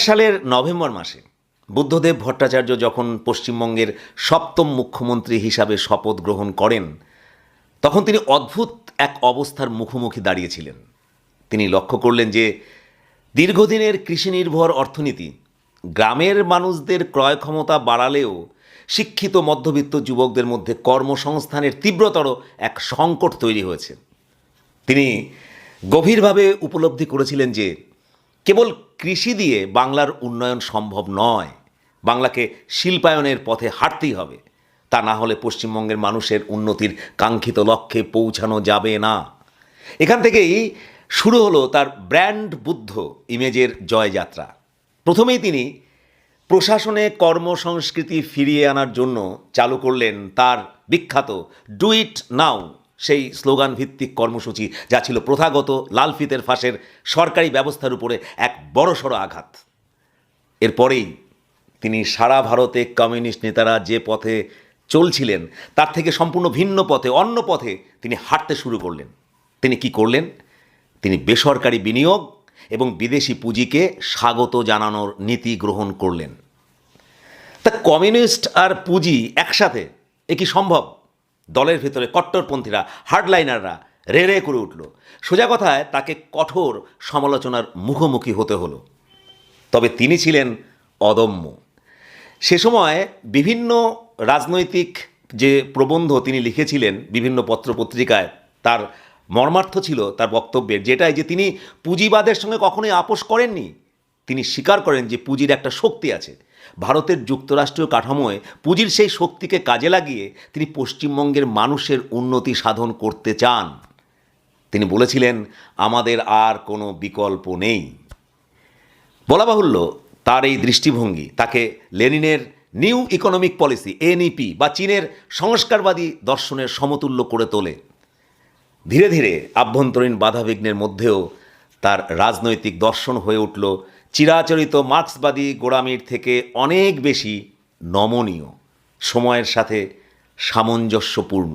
সালের নভেম্বর মাসে বুদ্ধদেব ভট্টাচার্য যখন পশ্চিমবঙ্গের সপ্তম মুখ্যমন্ত্রী হিসাবে শপথ গ্রহণ করেন, তখন তিনি অদ্ভুত এক অবস্থার মুখোমুখি দাঁড়িয়েছিলেন। তিনি লক্ষ্য করলেন যে দীর্ঘদিনের কৃষিনির্ভর অর্থনীতি গ্রামের মানুষদের ক্রয় ক্ষমতা বাড়ালেও শিক্ষিত মধ্যবিত্ত যুবকদের মধ্যে কর্মসংস্থানের তীব্রতর এক সংকট তৈরি হয়েছে। তিনি গভীরভাবে উপলব্ধি করেছিলেন যে কেবল কৃষি দিয়ে বাংলার উন্নয়ন সম্ভব নয়, বাংলাকে শিল্পায়নের পথে হাঁটতেই হবে। তা না হলে পশ্চিমবঙ্গের মানুষের উন্নতির কাঙ্ক্ষিত লক্ষ্যে পৌঁছানো যাবে না। এখান থেকেই শুরু হলো তার ব্র্যান্ড বুদ্ধ ইমেজের জয়যাত্রা। প্রথমেই তিনি প্রশাসনে কর্মসংস্কৃতি ফিরিয়ে আনার জন্য চালু করলেন তার বিখ্যাত ডু ইট নাও সেই স্লোগান ভিত্তিক কর্মসূচি, যা ছিল প্রথাগত লাল ফিতের ফাঁসের সরকারি ব্যবস্থার উপরে এক বড়সড় আঘাত। এরপরেই তিনি সারা ভারতে কমিউনিস্ট নেতারা যে পথে চলছিলেন তার থেকে সম্পূর্ণ ভিন্ন পথে, অন্য পথে তিনি হাঁটতে শুরু করলেন। তিনি কি করলেন? তিনি বেসরকারি বিনিয়োগ এবং বিদেশি পুঁজিকে স্বাগত জানানোর নীতি গ্রহণ করলেন। তা কমিউনিস্ট আর পুঁজি একসাথে এ কি সম্ভব? দলের ভেতরে কট্টরপন্থীরা, হার্ডলাইনাররা রে রে করে উঠল। সোজা কথায় তাকে কঠোর সমালোচনার মুখোমুখি হতে হলো। তবে তিনি ছিলেন অদম্য। সে সময় বিভিন্ন রাজনৈতিক যে প্রবন্ধ তিনি লিখেছিলেন বিভিন্ন পত্রপত্রিকায়, তার মর্মার্থ ছিল তার বক্তব্যের যেটাই যে তিনি পুঁজিবাদের সঙ্গে কখনোই আপোষ করেননি। তিনি স্বীকার করেন যে পুঁজির একটা শক্তি আছে। ভারতের যুক্তরাষ্ট্রীয় কাঠামোয় পুঁজির সেই শক্তিকে কাজে লাগিয়ে তিনি পশ্চিমবঙ্গের মানুষের উন্নতি সাধন করতে চান। তিনি বলেছিলেন, আমাদের আর কোনো বিকল্প নেই। বলা বাহুল্য, তার এই দৃষ্টিভঙ্গি তাকে লেনিনের নিউ ইকোনমিক পলিসি এনইপি বা চীনের সংস্কারবাদী দর্শনের সমতুল্য করে তোলে। ধীরে ধীরে আভ্যন্তরীণ বাধাবিঘ্নের মধ্যেও তার রাজনৈতিক দর্শন হয়ে উঠল চিরাচরিত মার্ক্সবাদী গোঁড়ামির থেকে অনেক বেশি নমনীয়, সময়ের সাথে সামঞ্জস্যপূর্ণ।